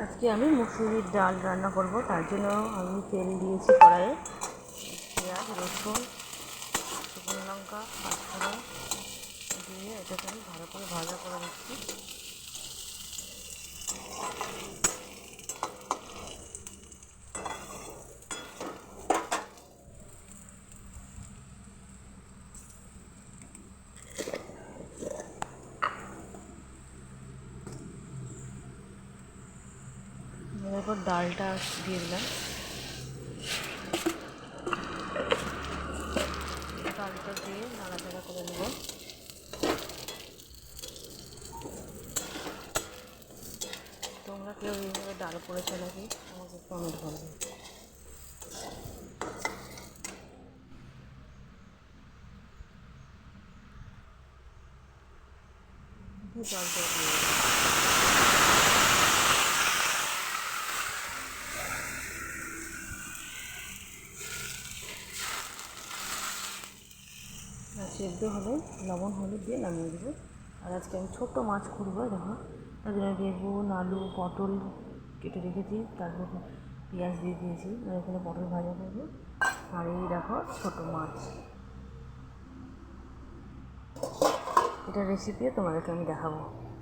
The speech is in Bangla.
আজকে আমি মুসুরির ডাল রান্না করব। তার জন্য আমি তেল দিয়েছি কড়াইয়ে, পেঁয়াজ, রসুন, শুকনো লঙ্কা, পাঁচফোড়ন দিয়ে এটাকে আমি ভালো করে ভাজা করে দিচ্ছি। এরপর ডালটা দিয়ে দিলাম। ডালটা দিয়ে নাড়াচাড়া করে নেব। তোমরা কেউ এইভাবে ডাল করেছো নাকি আমাকে কমেন্ট করবে। জলটা দিয়ে সেদ্ধ হলে লবণ হলুদ দিয়ে নামিয়ে দেবো। আর আজকে আমি ছোট্ট মাছ করবো। দেখো, তার জন্য বেগুন, আলু, পটল কেটে রেখেছি, তারপর পেঁয়াজ দিয়ে দিয়েছি। এখানে পটল ভাজা করবো। আর এই দেখো ছোটো মাছ, এটা রেসিপি তোমাদেরকে আমি দেখাবো।